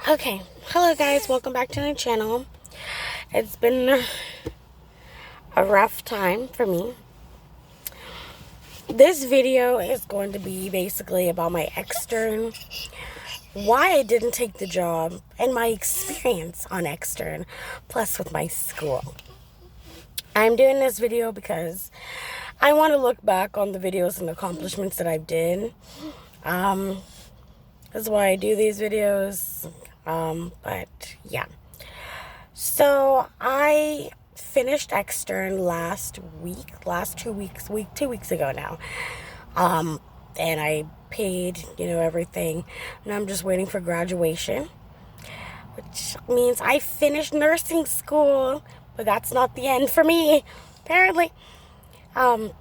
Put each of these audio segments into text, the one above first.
Okay, hello guys, welcome back to my channel. It's been a rough time for me. This video is going to be basically about my extern, why I didn't take the job, and my experience on extern, plus with my school. I'm doing this video because I want to look back on the videos and accomplishments that I've did. That's why I do these videos. But yeah. So I finished extern last 2 weeks ago now. And I paid, everything. And I'm just waiting for graduation, which means I finished nursing school, but that's not the end for me, apparently. And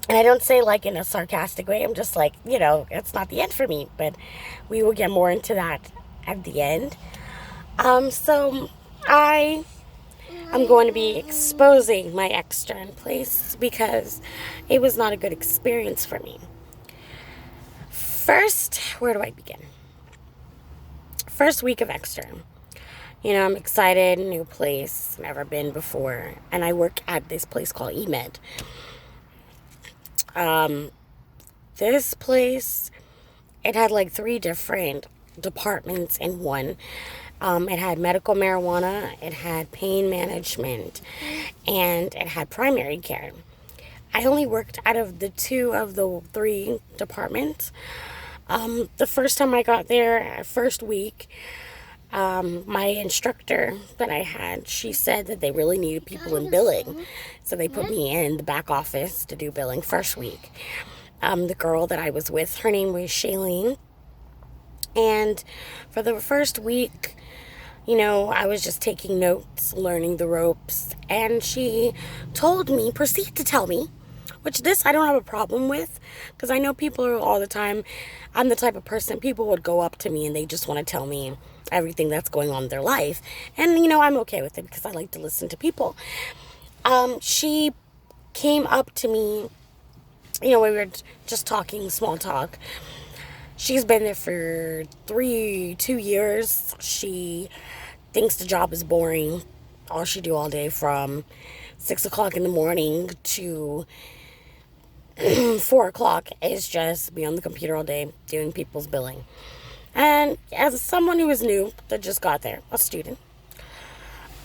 I don't say like in a sarcastic way. I'm just like, it's not the end for me, but we will get more into that at the end. So I am going to be exposing my extern place because it was not a good experience for me. First, where do I begin? First week of extern. I'm excited, new place, never been before, and I work at this place called EMED. This place, it had like 3 different departments in one. It had medical marijuana, it had pain management, and it had primary care. I only worked out of the 2 of the 3 departments. The first time I got there, first week, my instructor that I had, she said that they really needed people in billing. So they put me in the back office to do billing first week. The girl that I was with, her name was Shailene. And for the first week, I was just taking notes, learning the ropes. And she proceeded to tell me, which this I don't have a problem with, because I know people are all the time. I'm the type of person, people would go up to me and they just want to tell me everything that's going on in their life. And, I'm okay with it because I like to listen to people. She came up to me, we were just talking, small talk. She's been there for 2 years. She thinks the job is boring. All she do all day from 6 o'clock in the morning to 4 o'clock is just be on the computer all day doing people's billing. And as someone who is new, that just got there, a student,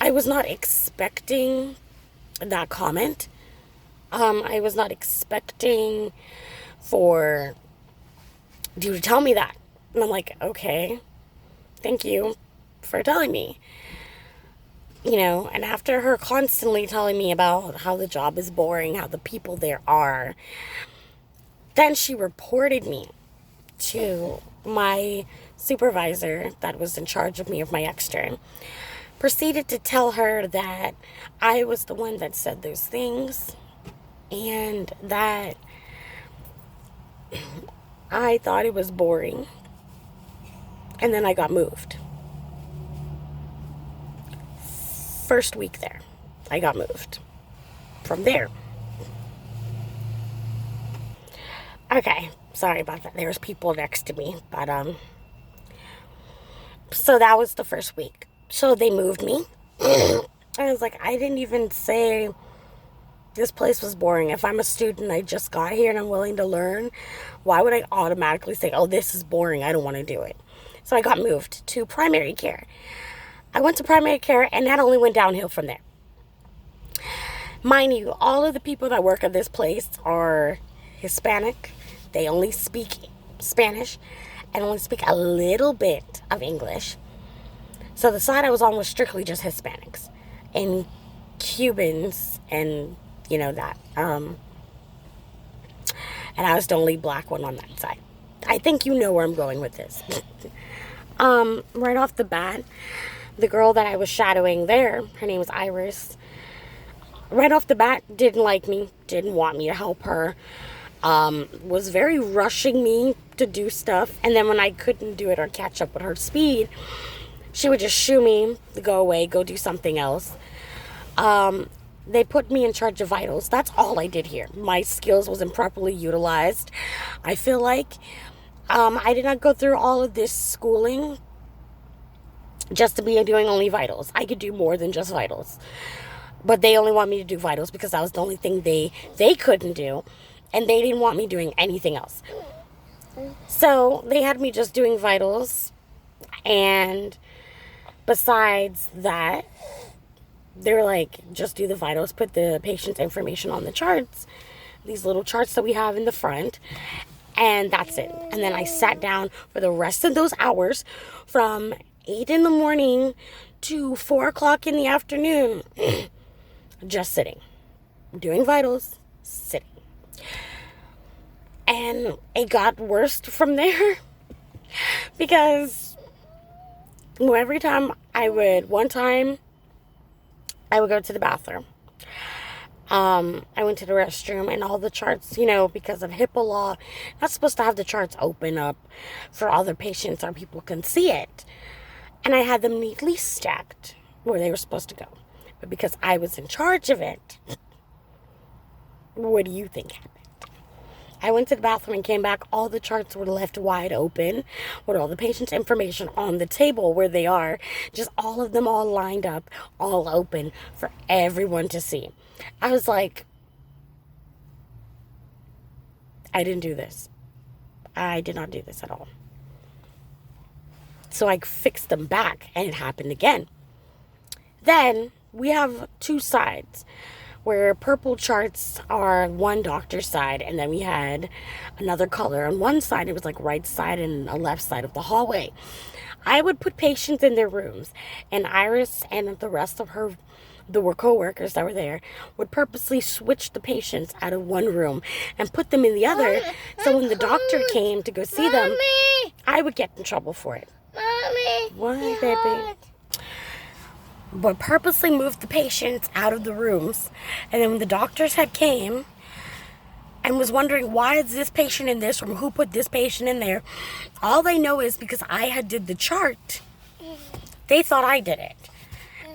I was not expecting that comment. I was not expecting for you to tell me that. And I'm like, okay, thank you for telling me. And after her constantly telling me about how the job is boring, how the people there are, then she reported me to my supervisor that was in charge of me of my extern. Proceeded to tell her that I was the one that said those things and that I thought it was boring. And then I got moved. First week there, I got moved from there. Okay, sorry about that. There's people next to me, but so that was the first week. So they moved me. I was like, I didn't even say this place was boring. If I'm a student, I just got here and I'm willing to learn, why would I automatically say, oh, this is boring, I don't want to do it? So I got moved to primary care. I went to primary care, and that only went downhill from there. Mind you, all of the people that work at this place are Hispanic. They only speak Spanish and only speak a little bit of English. So the side I was on was strictly just Hispanics and Cubans and, that. And I was the only black one on that side. I think you know where I'm going with this. Right off the bat, the girl that I was shadowing there, her name was Iris, right off the bat, didn't like me, didn't want me to help her, was very rushing me to do stuff, and then when I couldn't do it or catch up with her speed, she would just shoo me to go away, go do something else. They put me in charge of vitals. That's all I did here. My skills wasn't properly utilized. I feel like I did not go through all of this schooling just to be doing only vitals. I could do more than just vitals. But they only want me to do vitals because that was the only thing they couldn't do. And they didn't want me doing anything else. So they had me just doing vitals. And besides that, they're like, just do the vitals, put the patient's information on the charts, these little charts that we have in the front, and that's it. And then I sat down for the rest of those hours from 8 in the morning to 4 o'clock in the afternoon, just sitting, doing vitals, sitting. And it got worse from there because every time one time I would go to the bathroom. I went to the restroom and all the charts, because of HIPAA law, not supposed to have the charts open up for other patients or people can see it. And I had them neatly stacked where they were supposed to go. But because I was in charge of it, what do you think happened? I went to the bathroom and came back. All the charts were left wide open with all the patient's information on the table where they are. Just all of them all lined up, all open for everyone to see. I was like, I didn't do this. I did not do this at all. So I fixed them back and it happened again. Then we have two sides, where purple charts are one doctor's side, and then we had another color on one side. It was like right side and a left side of the hallway. I would put patients in their rooms, and Iris and the rest of the co-workers that were there would purposely switch the patients out of one room and put them in the other. So when the doctor came to go see them, I would get in trouble for it. Mommy, what, baby? But purposely moved the patients out of the rooms. And then when the doctors had came and was wondering, why is this patient in this room? Who put this patient in there? All they know is because I had did the chart, they thought I did it.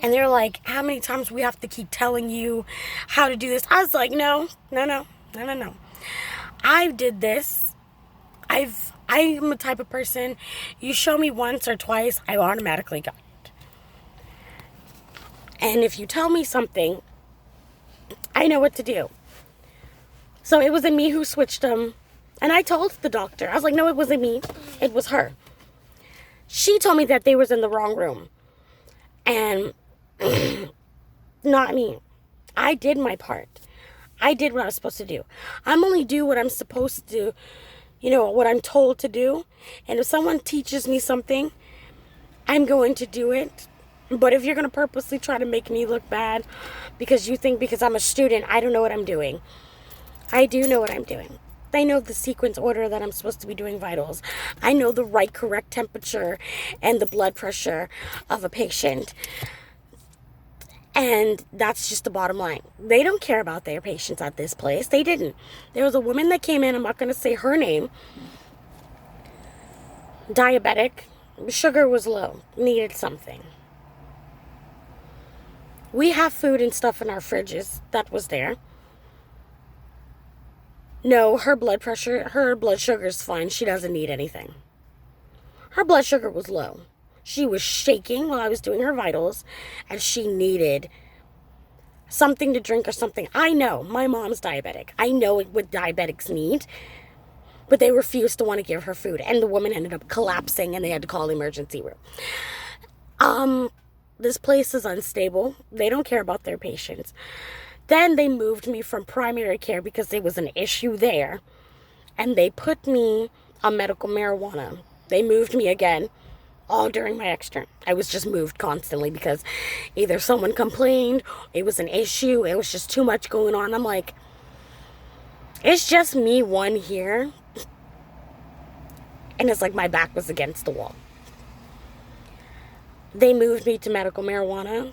And they're like, how many times we have to keep telling you how to do this? I was like, no. I did this. I'm a type of person, you show me once or twice, I automatically got it. And if you tell me something, I know what to do. So it wasn't me who switched them. And I told the doctor, I was like, no, it wasn't me. It was her. She told me that they was in the wrong room. And not me. I did my part. I did what I was supposed to do. I'm only do what I'm supposed to, what I'm told to do. And if someone teaches me something, I'm going to do it. But if you're going to purposely try to make me look bad because you think because I'm a student, I don't know what I'm doing. I do know what I'm doing. I know the sequence order that I'm supposed to be doing vitals. I know the right correct temperature and the blood pressure of a patient. And that's just the bottom line. They don't care about their patients at this place. They didn't. There was a woman that came in, I'm not going to say her name, diabetic, sugar was low, needed something. We have food and stuff in our fridges. That was there. No, her blood sugar is fine. She doesn't need anything. Her blood sugar was low. She was shaking while I was doing her vitals, and she needed something to drink or something. I know, my mom's diabetic. I know what diabetics need, but they refused to want to give her food, and the woman ended up collapsing, and they had to call the emergency room. This place is unstable. They don't care about their patients. Then they moved me from primary care because there was an issue there. And they put me on medical marijuana. They moved me again, all during my extern. I was just moved constantly because either someone complained, it was an issue, it was just too much going on. I'm like, it's just me one here. And it's like my back was against the wall. They moved me to medical marijuana,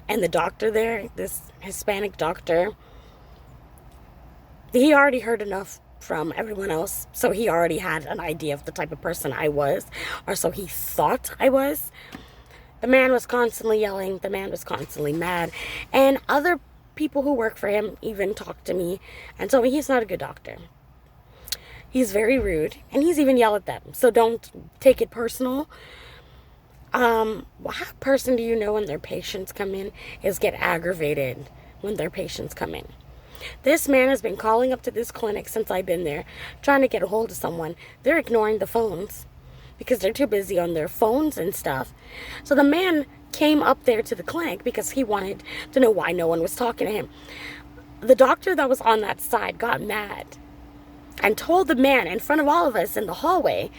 and the doctor there, this Hispanic doctor, he already heard enough from everyone else, so he already had an idea of the type of person I was, or so he thought I was. The man was constantly yelling, the man was constantly mad, and other people who work for him even talked to me and told me he's not a good doctor. He's very rude, and he's even yelled at them, so don't take it personal. What person do you know when their patients come in is get aggravated when their patients come in? This man has been calling up to this clinic since I've been there, trying to get a hold of someone. They're ignoring the phones because they're too busy on their phones and stuff. So the man came up there to the clinic because he wanted to know why no one was talking to him. The doctor that was on that side got mad and told the man in front of all of us in the hallway,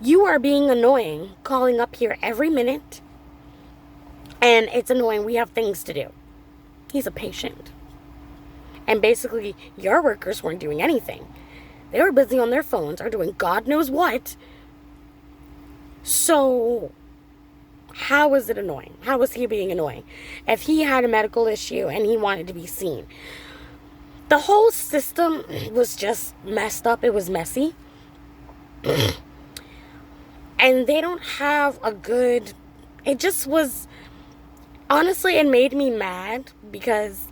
"You are being annoying, calling up here every minute, and it's annoying. We have things to do." He's a patient. And basically, your workers weren't doing anything. They were busy on their phones or doing God knows what. So, how was it annoying? How was he being annoying? If he had a medical issue and he wanted to be seen. The whole system was just messed up. It was messy. And they don't have a good... It just was... Honestly, it made me mad because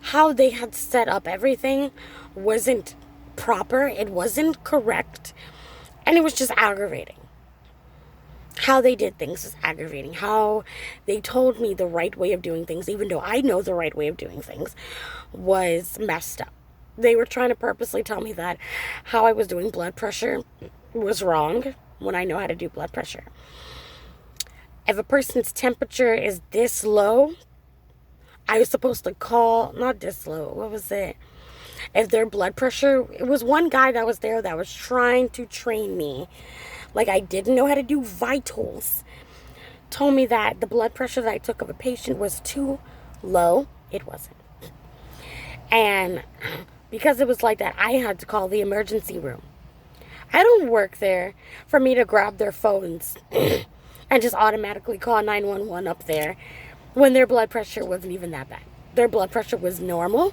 how they had set up everything wasn't proper. It wasn't correct. And it was just aggravating. How they did things was aggravating. How they told me the right way of doing things, even though I know the right way of doing things, was messed up. They were trying to purposely tell me that how I was doing blood pressure was wrong when I know how to do blood pressure. If a person's temperature is this low, I was supposed to call, not this low, what was it? If their blood pressure, it was one guy that was there that was trying to train me. Like I didn't know how to do vitals. Told me that the blood pressure that I took of a patient was too low. It wasn't. And because it was like that, I had to call the emergency room. I don't work there for me to grab their phones and just automatically call 911 up there when their blood pressure wasn't even that bad. Their blood pressure was normal.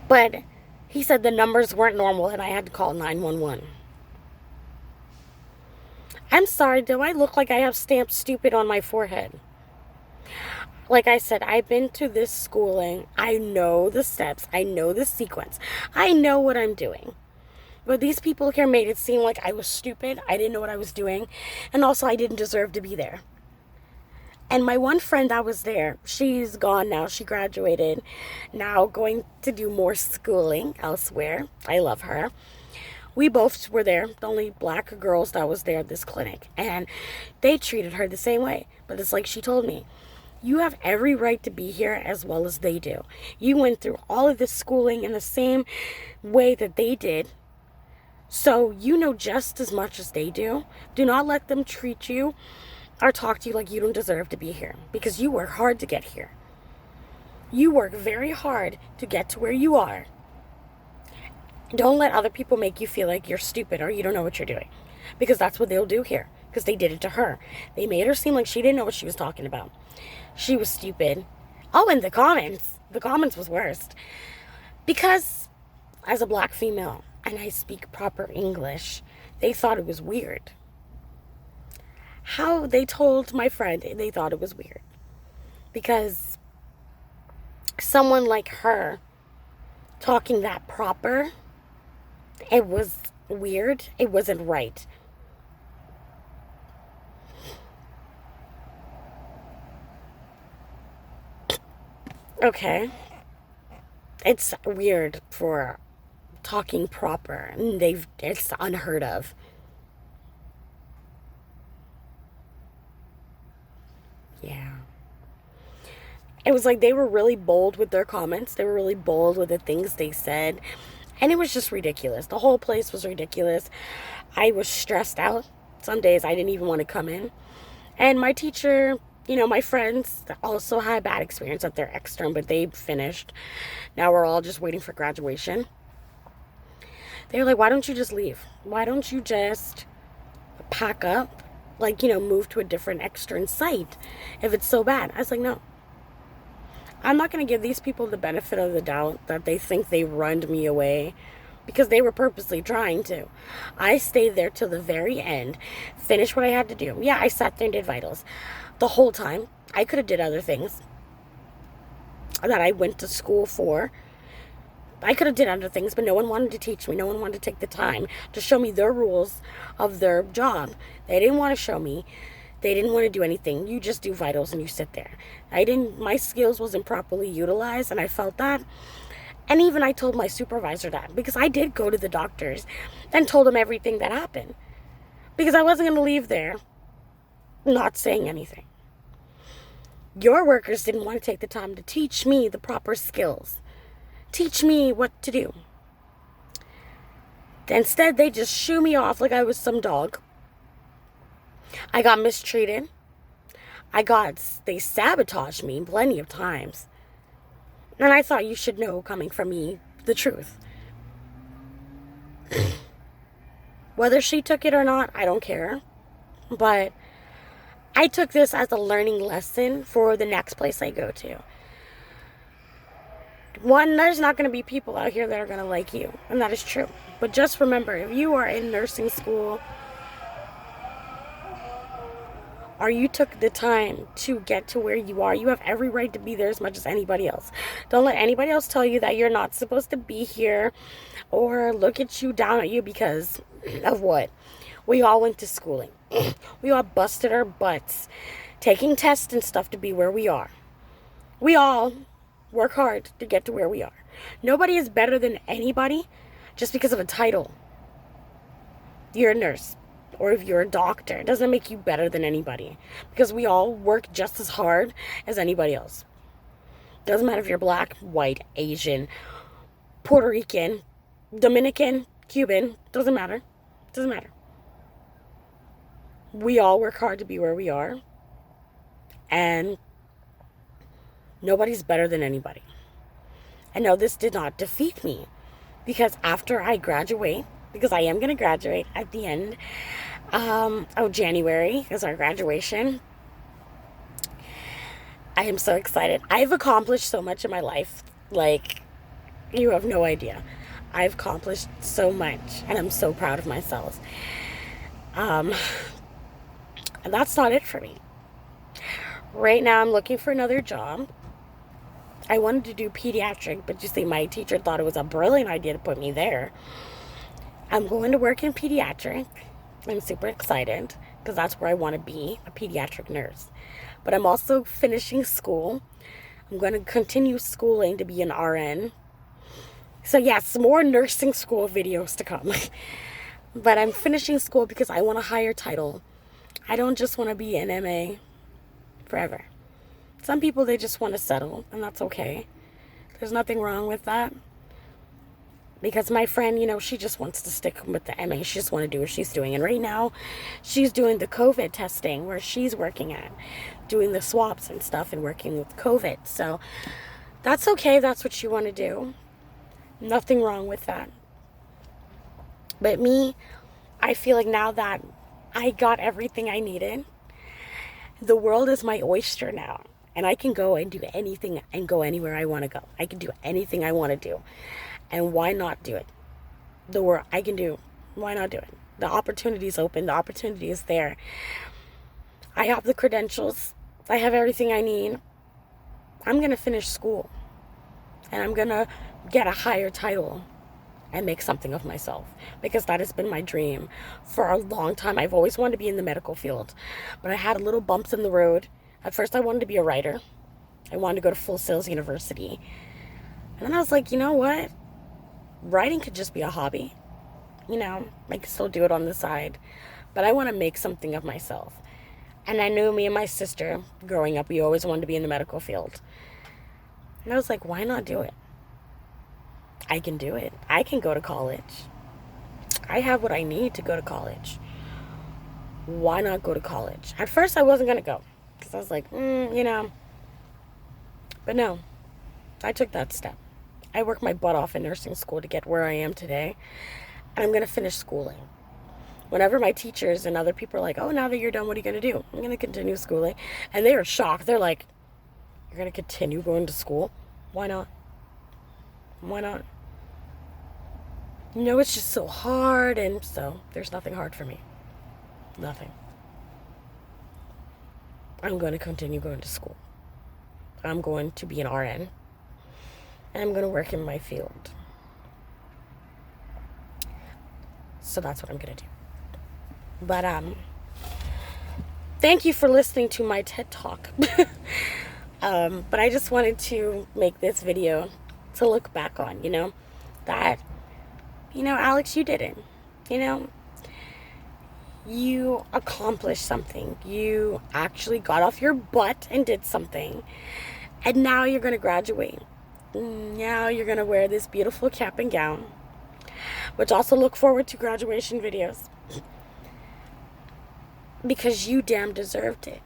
But he said the numbers weren't normal and I had to call 911. I'm sorry, do I look like I have stamped stupid on my forehead? Like I said, I've been to this schooling. I know the steps. I know the sequence. I know what I'm doing. But these people here made it seem like I was stupid. I didn't know what I was doing. And also, I didn't deserve to be there. And my one friend that was there, she's gone now. She graduated. Now going to do more schooling elsewhere. I love her. We both were there, the only black girls that was there at this clinic. And they treated her the same way. But it's like she told me, you have every right to be here as well as they do. You went through all of this schooling in the same way that they did. So you know just as much as they do. Do not let them treat you or talk to you like you don't deserve to be here. Because you work hard to get here. You work very hard to get to where you are. Don't let other people make you feel like you're stupid or you don't know what you're doing. Because that's what they'll do here. Because they did it to her. They made her seem like she didn't know what she was talking about. She was stupid. Oh, and the comments was worst. Because as a black female and I speak proper English, they thought it was weird. How they told my friend they thought it was weird. Because someone like her talking that proper, it was weird. It wasn't right. Okay. It's weird for talking proper. And it's unheard of. Yeah. It was like they were really bold with their comments. They were really bold with the things they said. And it was just ridiculous. The whole place was ridiculous. I was stressed out. Some days I didn't even want to come in. And my teacher, my friends also had a bad experience at their extern, but they finished. Now we're all just waiting for graduation. They were like, why don't you just leave? Why don't you just pack up? Move to a different extern site if it's so bad. I was like, no. I'm not going to give these people the benefit of the doubt that they think they runned me away because they were purposely trying to. I stayed there till the very end, finished what I had to do. Yeah, I sat there and did vitals the whole time. I could have did other things that I went to school for, I could have did other things, but no one wanted to teach me. No one wanted to take the time to show me their rules of their job. They didn't want to show me. They didn't want to do anything. You just do vitals and you sit there. My skills wasn't properly utilized, and I felt that. And even I told my supervisor that, because I did go to the doctors and told them everything that happened. Because I wasn't going to leave there not saying anything. Your workers didn't want to take the time to teach me the proper skills. Teach me what to do. Instead, they just shoo me off like I was some dog. I got mistreated. They sabotaged me plenty of times. And I thought you should know, coming from me, the truth. Whether she took it or not, I don't care. But I took this as a learning lesson for the next place I go to. One, there's not going to be people out here that are going to like you. And that is true. But just remember, if you are in nursing school, or you took the time to get to where you are, you have every right to be there as much as anybody else. Don't let anybody else tell you that you're not supposed to be here or look at you, down at you, because of what? We all went to schooling. We all busted our butts taking tests and stuff to be where we are. We all work hard to get to where we are. Nobody is better than anybody just because of a title. You're a nurse. Or if you're a doctor, it doesn't make you better than anybody, because we all work just as hard as anybody else. Doesn't matter if you're black, white, Asian, Puerto Rican, Dominican, Cuban, doesn't matter. Doesn't matter. We all work hard to be where we are, and nobody's better than anybody. And no, this did not defeat me, because after I graduate, because I am going to graduate at the end of January is our graduation. I am so excited. I've accomplished so much in my life. Like, you have no idea. I've accomplished so much, and I'm so proud of myself. And that's not it for me. Right now, I'm looking for another job. I wanted to do pediatric, but you see, my teacher thought it was a brilliant idea to put me there. I'm going to work in pediatric. I'm super excited because that's where I want to be, a pediatric nurse. But I'm also finishing school. I'm going to continue schooling to be an RN. So yes, more nursing school videos to come. But I'm finishing school because I want a higher title. I don't just want to be an MA forever. Some people, they just want to settle, and that's okay. There's nothing wrong with that. Because my friend, she just wants to stick with the MA. She just wants to do what she's doing. And right now, she's doing the COVID testing where she's working at, doing the swabs and stuff and working with COVID. So that's okay. That's what you want to do. Nothing wrong with that. But me, I feel like now that I got everything I needed, the world is my oyster now. And I can go and do anything and go anywhere I want to go. I can do anything I want to do. And why not do it? The work I can do. Why not do it? The opportunity is open. The opportunity is there. I have the credentials. I have everything I need. I'm going to finish school. And I'm going to get a higher title and make something of myself. Because that has been my dream for a long time. I've always wanted to be in the medical field. But I had little bumps in the road. At first I wanted to be a writer. I wanted to go to Full Sails University. And then I was like, you know what? Writing could just be a hobby. I can still do it on the side. But I want to make something of myself. And I knew me and my sister, growing up, we always wanted to be in the medical field. And I was like, why not do it? I can do it. I can go to college. I have what I need to go to college. Why not go to college? At first, I wasn't going to go. Because I was like, But no, I took that step. I worked my butt off in nursing school to get where I am today. And I'm going to finish schooling. Whenever my teachers and other people are like, oh, now that you're done, what are you going to do? I'm going to continue schooling. And they are shocked. They're like, you're going to continue going to school? Why not? Why not? It's just so hard. And so there's nothing hard for me. Nothing. I'm going to continue going to school. I'm going to be an RN. And I'm going to work in my field. So that's what I'm going to do. But thank you for listening to my TED Talk. But I just wanted to make this video to look back on, that, Alex, you did it. You accomplished something. You actually got off your butt and did something. And now you're going to graduate. Now you're going to wear this beautiful cap and gown, which also look forward to graduation videos. Because you damn deserved it.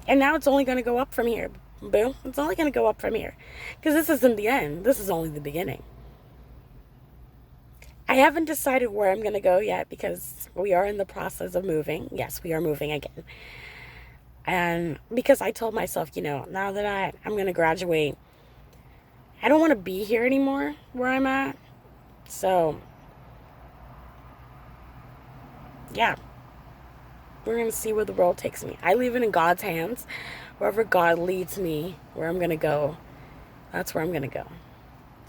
And now it's only going to go up from here. Boo. It's only going to go up from here. Because this isn't the end. This is only the beginning. I haven't decided where I'm going to go yet because we are in the process of moving. Yes, we are moving again. And because I told myself, now that I'm going to graduate, I don't want to be here anymore where I'm at. So, yeah. We're going to see where the world takes me. I leave it in God's hands. Wherever God leads me, where I'm going to go, that's where I'm going to go.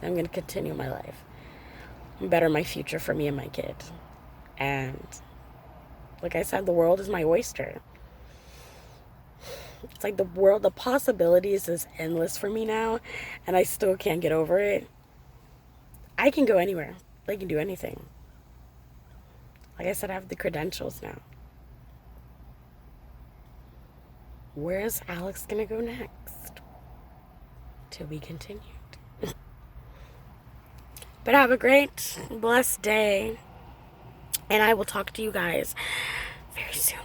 I'm going to continue my life. Better my future for me and my kid. And like I said, the world is my oyster. It's like the possibilities is endless for me now, and I still can't get over it. I can go anywhere. I can do anything. Like I said, I have the credentials now. Where's Alex gonna go next? To be continued. But have a great, blessed day. And I will talk to you guys very soon.